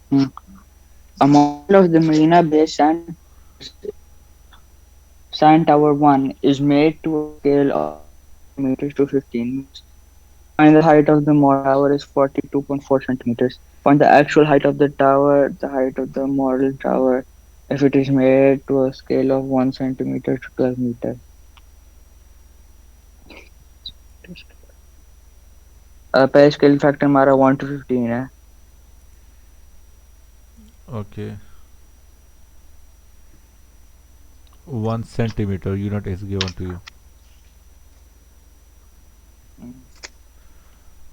Hmm. A model of the Marina Bay Sand Tower 1 is made to a scale of 1 centimeters to 15 meters. Find the height of the model tower is 42.4 centimeters. Find the actual height of the tower, the height of the model tower, if it is made to a scale of 1 centimeter to 12 meters. पे scale factor हमारा 1 to 15 है. Okay, 1 centimeter unit is given to you.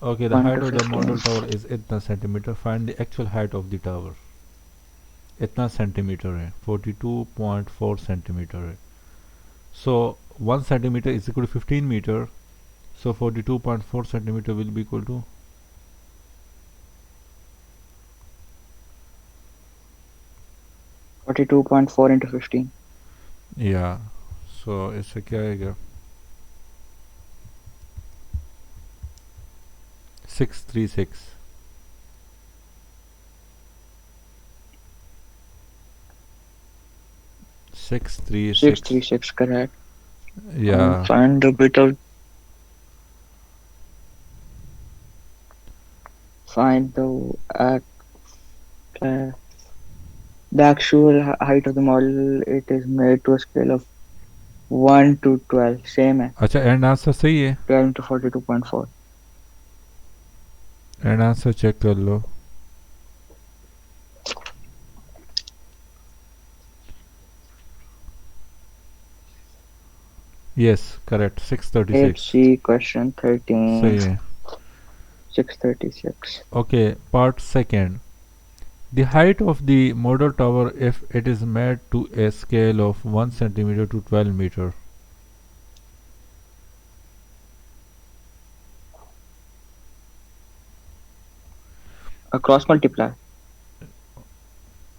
Okay, the 1 height to of the 15. model tower is इतना centimeter. Find the actual height of the tower. इतना centimeter है, 42.4 centimeter है. So 1 centimeter is equal to 15 meter. So 42.4 centimeter will be equal to 42.4 into 15. yeah. So इससे क्या आएगा 636 636 636, correct. yeah. Find the bit of find uh, the actual height of the model. It is made to a scale of 1 to 12. Same है. अच्छा and answer सही है 12 into 42.4. And answer check कर लो yes correct 636 Let's see question सही 13. है 636. Okay, part second. The height of the model tower if it is made to a scale of 1 centimeter to 12 meter. A cross multiply.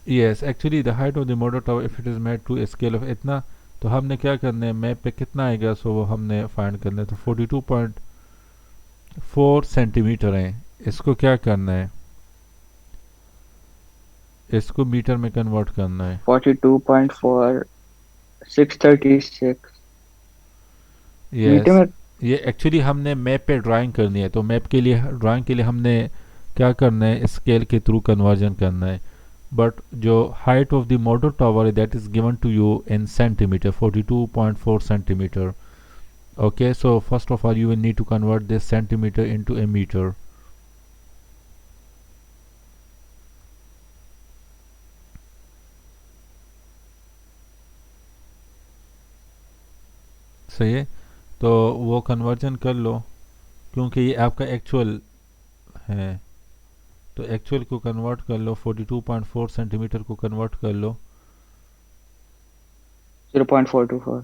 Yes, actually the height of the model tower if it is made to a scale of इतना तो हमने क्या करना है map पे कितना आएगा सो वो हमने फाइंड करना है तो 42.4 सेंटीमीटर है इसको क्या करना है इसको मीटर में कन्वर्ट करना है 42.4. 636. मीटर यस में. ये एक्चुअली हमने मैप पे ड्राइंग करनी है तो मैप के लिए ड्राइंग के लिए हमने क्या करना है स्केल के थ्रू कन्वर्जन करना है but जो height of the model tower that is given to you in centimeter 42.4 centimeter. Okay, so first of all you will need to convert this centimeter into a meter. सही है तो वो conversion कर लो क्योंकि ये आपका एक्चुअल है तो एक्चुअल को कन्वर्ट कर लो 42.4 सेंटीमीटर को कन्वर्ट कर लो 0.424.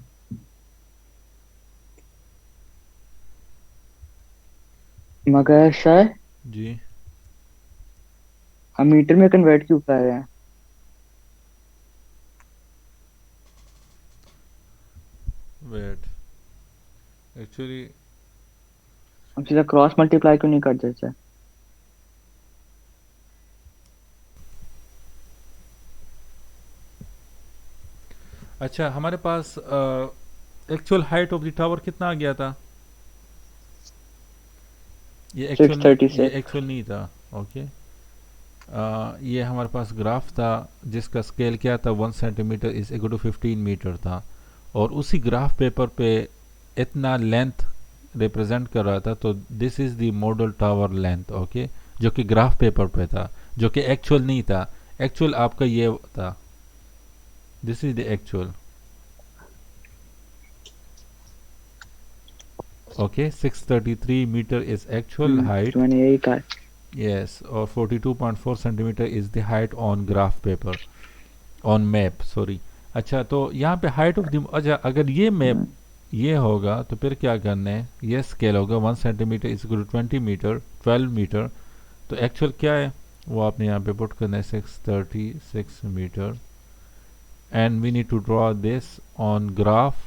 मगर सर, जी हम मीटर में कन्वर्ट क्यों कर रहे हैं? वेट एक्चुअली हम सीधा क्रॉस मल्टीप्लाई क्यों नहीं कर देते? अच्छा हमारे पास actual height of the tower कितना आ गया था सिक्स थर्टी ये सिक्स एक्चुअल नहीं था ओके ये हमारे पास ग्राफ था जिसका स्केल क्या था 1 centimetre is equal to 15 metre था और उसी ग्राफ पेपर पे इतना लेंथ रिप्रेजेंट कर रहा था तो this is the model tower length okay जो कि ग्राफ पेपर पे था जो कि एक्चुअल नहीं था एक्चुअल आपका ये था this is the actual okay 633 metre is actual तो हाइट मैंने यही कहा. yes or 42.4 centimeter is the height on graph paper on map sorry अच्छा तो यहाँ पे हाइट ऑफ द अच्छा अगर ये मैप ये होगा तो फिर क्या करना है ये स्केल होगा 1 centimetre is equal to 20 metre 12 metre तो एक्चुअल क्या है वो आपने यहाँ पे पुट करना है 636 metre and we need to draw this on graph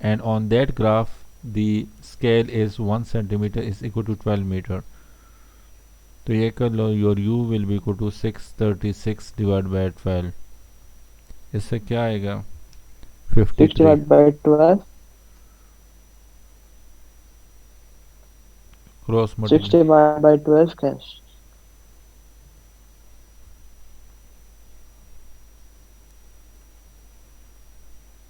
and on that graph the scale is 1 centimeter is equal to 12 meter तो ये कर लो, your u will be equal to 636 divide by 12। इससे क्या आएगा? 6 53। divided by 12. Cross 6 multiply. divided by 12 cash.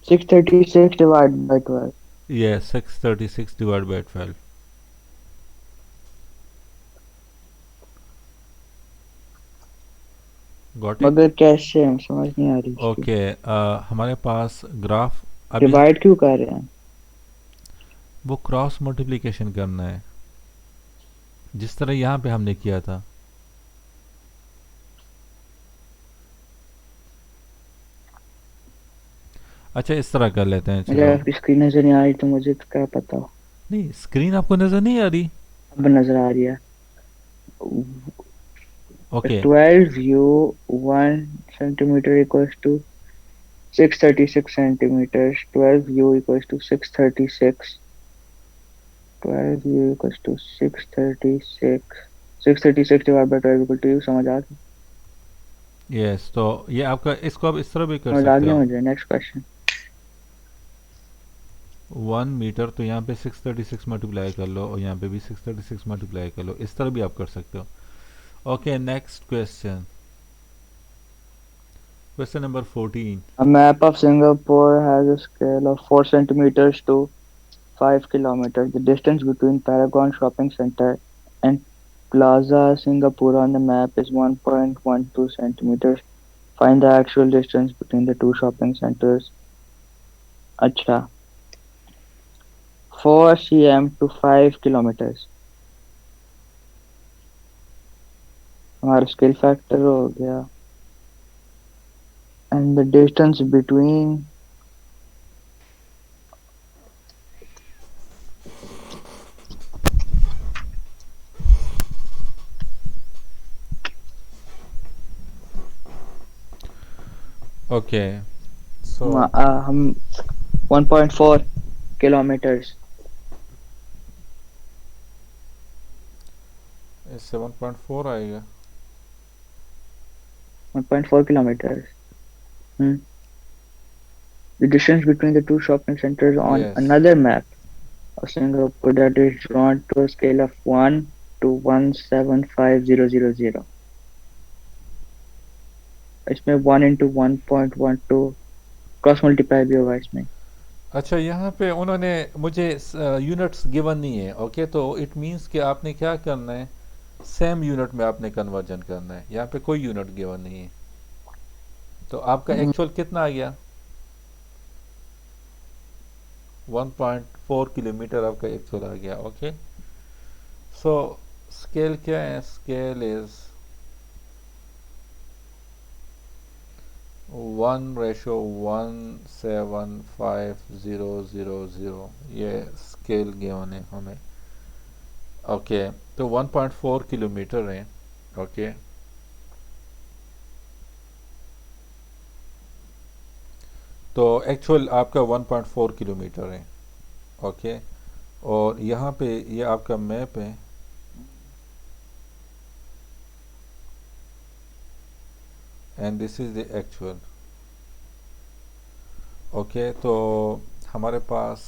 636 divided by 12. ये 636 divide by 12। Got it? मगर कैसे, हम समझ नहीं आ रही इसकी। ओके, हमारे पास ग्राफ अभी डिवाइड क्यों कर रहे हैं? वो क्रॉस मल्टीप्लिकेशन करना है, जिस तरह यहाँ पे हमने किया था। अच्छा, इस तरह कर लेते हैं, मुझे चलो। आपकी स्क्रीन नजर नहीं आ रही तो मुझे तो क्या पता। नहीं, स्क्रीन आपको नज़र नहीं आ रही? अब नजर आ रही है। Okay. 12 u 1 centimeter equals to 636 centimeters. 12 u equals to 636. 12 u equals to 636. 636 divided by 12 equal to u. समझ आ गया? यस, तो ये आपका, इसको आप इस तरह भी कर समझ आ सकते गया हो। मुझे। Next question. 1 मीटर, तो यहाँ पे 636 मल्टीप्लाई कर लो, और यहाँ पे भी 636 मल्टीप्लाई कर लो। इस तरह भी आप कर सकते हो। Okay, next question. Question number 14। A map of Singapore has a scale of 4 centimeters to 5 kilometers. The distance between Paragon Shopping Center and Plaza Singapore on the map is 1.12 centimeters. Find the actual distance between the two shopping centers. अच्छा, 4 cm to 5 kilometers. हमारा scale factor हो गया। And the distance between okay, so हम 1.4 kilometers. इससे 1.4 आएगा। 1.4 kilometers. Hmm. The distance between the two shopping centers on yes. another map of Singapore that is drawn to a scale of 1 to 175,000. इसमें 1 into 1.12 cross multiply भी होगा इसमें। अच्छा, यहाँ पे उन्होंने मुझे यूनिट्स गिवन नहीं है। ओके, तो इट मींस कि आपने क्या करना है, सेम यूनिट में आपने कन्वर्जन करना है। यहाँ पे कोई यूनिट गिवन नहीं है, तो आपका एक्चुअल कितना आ गया? 1.4 किलोमीटर आपका एक्चुअल आ गया। ओके, सो स्केल क्या है? Scale is 1:175,000। ये स्केल गिवन है हमें। ओके, तो 1.4 किलोमीटर है। ओके, तो एक्चुअल आपका 1.4 किलोमीटर है। ओके, और यहाँ पे ये आपका मैप है। And this is the actual. Okay, तो हमारे पास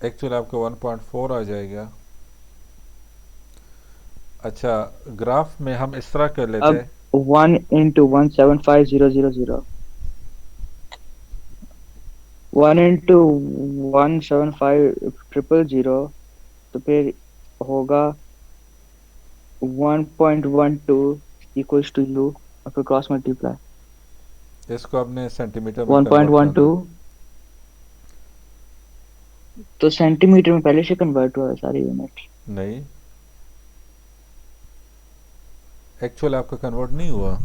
एक्चुअल आपका 1.4 आ जाएगा। अच्छा, ग्राफ में हम इस तरह कर लेते अब हैं। 1 into 175,000. 1 into 175,000 तो फिर होगा 1.12 equals to u और फिर क्रॉस मल्टीप्लाई। इसको आपने सेंटीमीटर में कन्वर्ट करना 1.12 तो सेंटीमीटर में पहले से कन्वर्ट हुआ है सारी यूनिट। है। नहीं, एक्चुअल आपका कन्वर्ट नहीं हुआ।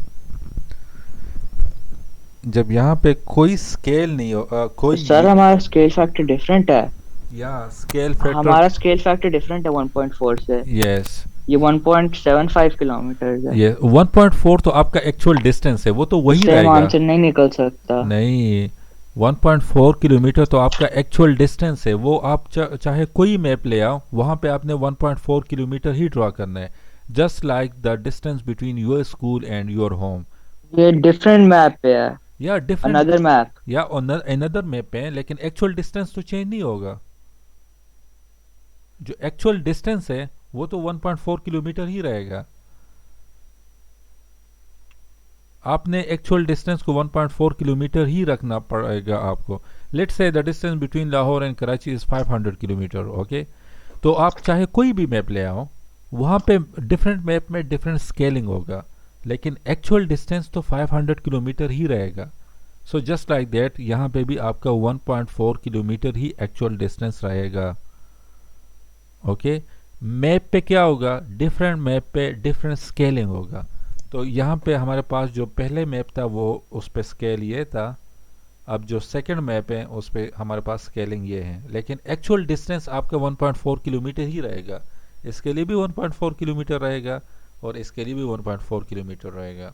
जब यहाँ पे कोई स्केल नहीं हो, कोई सर हमारा स्केल फैक्टर डिफरेंट है। या स्केल फैक्टर। हमारा स्केल फैक्टर डिफरेंट है 1.4 से। यस, ये 1.75 किलोमीटर है। ये 1.4 तो आपका एक्चुअल डिस्टेंस है, वो तो वही सेम रहेगा। आंसर नहीं निकल सकता। नहीं, 1.4 किलोमीटर तो आपका एक्चुअल डिस्टेंस है, वो आप चाहे कोई मैप ले आओ, वहाँ पे आपने 1.4 किलोमीटर ही ड्रॉ करना है, just like the distance between your school and your home. ये डिफरेंट मैप पे है। या डिफरेंट, अनदर मैप। या अनदर मैप पे है, लेकिन एक्चुअल डिस्टेंस तो चेंज नहीं होगा। जो एक्चुअल डिस्टेंस है वो तो 1.4 किलोमीटर ही रहेगा। आपने एक्चुअल डिस्टेंस को 1.4 किलोमीटर ही रखना पड़ेगा आपको। Let's say the distance between Lahore and Karachi is 500 kilometre, okay. तो आप चाहे कोई भी मैप ले आओ, वहाँ पे डिफरेंट मैप में डिफरेंट स्केलिंग होगा, लेकिन एक्चुअल डिस्टेंस तो 500 किलोमीटर ही रहेगा। सो जस्ट लाइक दैट यहाँ पे भी आपका 1.4 किलोमीटर ही एक्चुअल डिस्टेंस रहेगा, ओके। मैप पे क्या होगा, डिफरेंट मैप पे डिफरेंट स्केलिंग होगा। तो यहाँ पे हमारे पास जो पहले मैप था वो उस पे स्केल ये था, अब जो सेकंड मैप है उस पे हमारे पास स्केलिंग ये है, लेकिन एक्चुअल डिस्टेंस आपका 1.4 किलोमीटर ही रहेगा। इसके लिए भी 1.4 किलोमीटर रहेगा और इसके लिए भी 1.4 किलोमीटर रहेगा।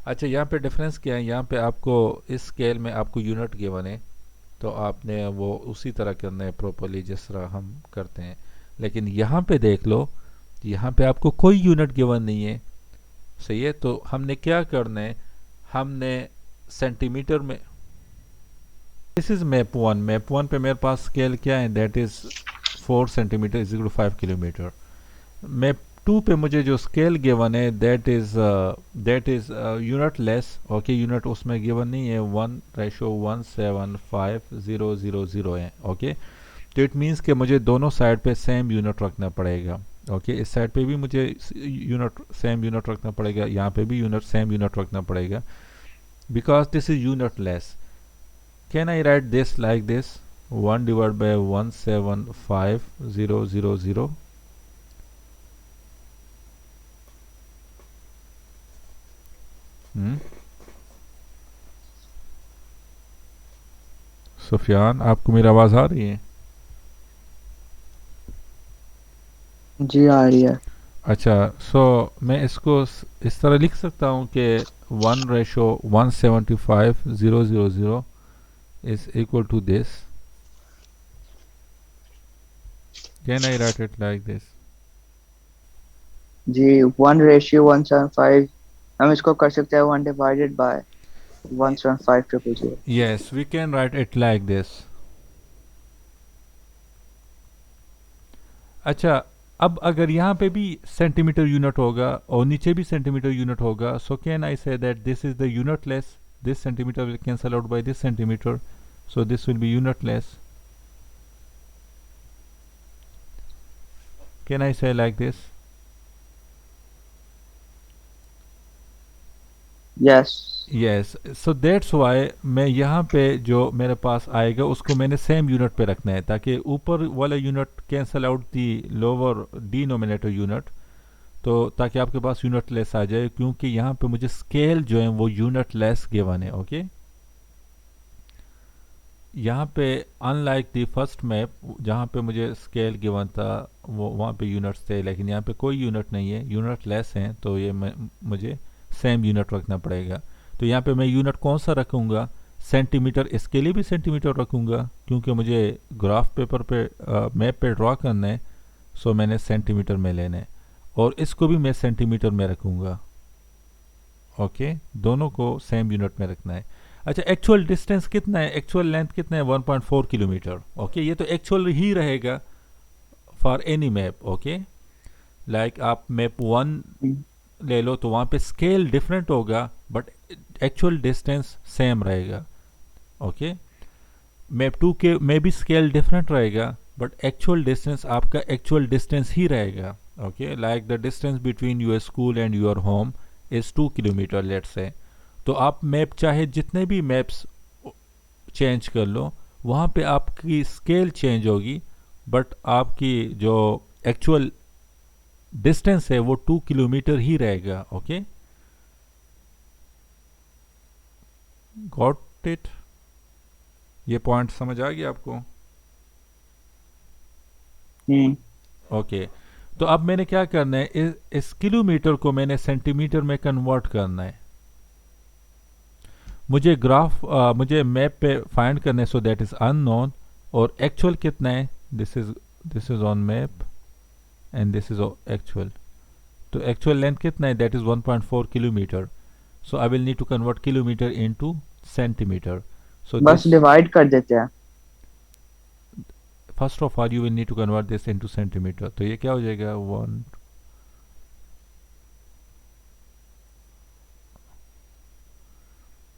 अच्छा, यहाँ पे डिफरेंस क्या है, यहाँ पे आपको इस स्केल में आपको यूनिट गिवन है, तो आपने वो उसी तरह करना है प्रॉपरली जिस तरह हम करते हैं। लेकिन यहाँ पे देख लो, यहाँ पे आपको कोई यूनिट गिवन नहीं है, सही है। तो हमने क्या करना है, हमने सेंटीमीटर में, this is map one, map one पे मेरे पास स्केल क्या है, that is 4 centimetre is equal to 5 kilometre. Map two पे मुझे जो स्केल गिवन है that is unit less, okay. Unit उसमें गिवन नहीं है, 1:175,000 है, ओके। तो इट मीन्स कि मुझे दोनों साइड पे सेम यूनिट रखना पड़ेगा, ओके। इस साइड पे भी मुझे यूनिट सेम यूनिट रखना पड़ेगा, यहाँ पे भी यूनिट सेम यूनिट रखना पड़ेगा, because this is unit less. Can I write this like this, 1/175,000। Sufiyan, आपको मेरी आवाज़ आ रही है? जी आ रही है। अच्छा, सो मैं इसको इस तरह लिख सकता हूँ कि 1:175,000 is equal to this. Can I write it like this? जी 1:175, हम इसको कर सकते हैं 1/175,000। Yes, we can write it like this. अच्छा, अब अगर यहाँ पे भी सेंटीमीटर यूनिट होगा और नीचे भी सेंटीमीटर यूनिट होगा, so can I say that this is the unit less, this centimetre will cancel out by this centimetre, so this will be unitless. Can I say like this? Yes. Yes, so that's why मैं यहाँ पे जो मेरे पास आएगा उसको मैंने same unit पे रखना है, ताकि ऊपर वाला unit cancel out the lower denominator unit, तो ताकि आपके पास यूनिट लेस आ जाए, क्योंकि यहाँ पे मुझे स्केल जो है वो यूनिट लेस गिवन है, ओके। यहाँ पे अनलाइक दी फर्स्ट मैप जहाँ पे मुझे स्केल गिवन था वो वहाँ पे यूनिट्स थे, लेकिन यहाँ पे कोई यूनिट नहीं है, यूनिट लेस हैं, तो ये मुझे सेम यूनिट रखना पड़ेगा। तो यहाँ पे मैं यूनिट कौन सा रखूँगा, सेंटीमीटर, इसके लिए भी सेंटीमीटर रखूँगा क्योंकि मुझे ग्राफ पेपर पे मैप पे ड्रॉ करना है, सो मैंने सेंटीमीटर में लेना है, और इसको भी मैं सेंटीमीटर में रखूँगा, ओके। दोनों को सेम यूनिट में रखना है। अच्छा, एक्चुअल डिस्टेंस कितना है, एक्चुअल लेंथ कितना है, 1.4 किलोमीटर, ओके। ये तो एक्चुअल ही रहेगा for any map, okay. Like आप मैप वन ले लो तो वहाँ पे स्केल डिफरेंट होगा बट एक्चुअल डिस्टेंस सेम रहेगा, ओके। मैप टू के में भी स्केल डिफरेंट रहेगा बट एक्चुअल डिस्टेंस आपका एक्चुअल डिस्टेंस ही रहेगा, okay. Like the distance between your school and your home is 2 kilometre, let's say. तो आप मैप चाहे जितने भी मैप्स चेंज कर लो, वहाँ पे आपकी स्केल चेंज होगी बट आपकी जो एक्चुअल डिस्टेंस है वो 2 किलोमीटर ही रहेगा, ओके। Got it? ये पॉइंट समझ आ गया आपको? ओके। तो अब मैंने क्या करना है, इस किलोमीटर को मैंने सेंटीमीटर में कन्वर्ट करना है। मुझे मैप पे फाइंड करना है, सो दैट इज अननोन। और एक्चुअल कितना है, this is on map and this is actual. तो एक्चुअल लेंथ कितना है, that is 1.4 kilometre. So I will need to convert kilometre into centimetre. So बस दिस, डिवाइड कर देते हैं। First of all you will need to convert this into centimetre. तो ये क्या हो जाएगा, वन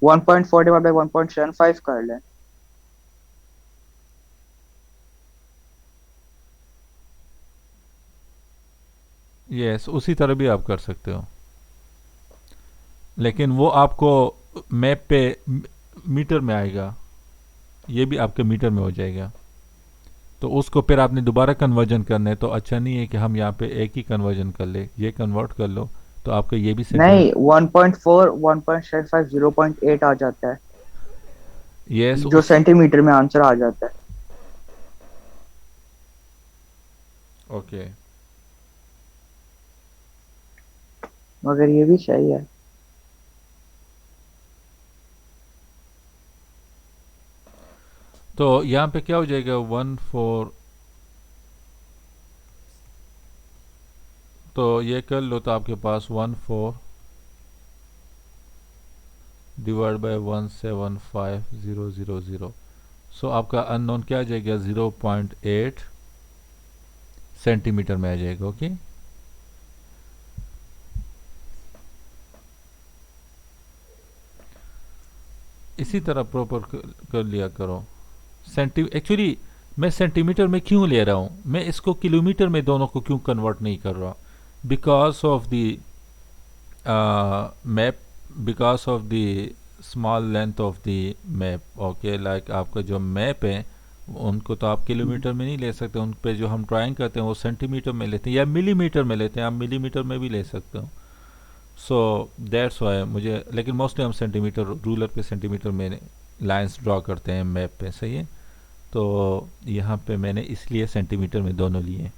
1.4 डिवाइड बाय 1.75 कर लें। यस, उसी तरह भी आप कर सकते हो, लेकिन वो आपको मैप पे मीटर में आएगा, ये भी आपके मीटर में हो जाएगा। तो उसको फिर आपने दोबारा कन्वर्जन करना है, तो अच्छा नहीं है कि हम यहाँ पे एक ही कन्वर्जन कर ले, ये कन्वर्ट कर लो तो आपका ये भी नहीं, सेंटीमीटर। 1.4 1.75 0.8 आ जाता है, यस जो उस, सेंटीमीटर में आंसर आ जाता है। ओके। मगर ये भी सही है। तो यहाँ पे क्या हो जाएगा, 1.4, तो ये कर लो तो आपके पास 1.4 डिवाइड बाय 175,000। सो आपका अननोन क्या आ जाएगा, 0.8 सेंटीमीटर में आ जाएगा। ओके, इसी तरह प्रॉपर कर लिया करो। एक्चुअली मैं सेंटीमीटर में क्यों ले रहा हूँ, मैं इसको किलोमीटर में दोनों को क्यों कन्वर्ट नहीं कर रहा, because of the map, because of the small length of the map. Okay, like आपका जो मैप है उनको तो आप किलोमीटर में नहीं ले सकते, उन पे जो हम ड्राइंग करते हैं वो सेंटीमीटर में लेते हैं या मिलीमीटर में लेते हैं, आप मिलीमीटर में भी ले सकते हो। सो दैट्स वाई मुझे, लेकिन मोस्टली हम सेंटीमीटर, रूलर पे सेंटीमीटर में लाइंस ड्रॉ करते हैं मैप पे, सही है। तो यहाँ पे मैंने इसलिए सेंटीमीटर में दोनों लिए।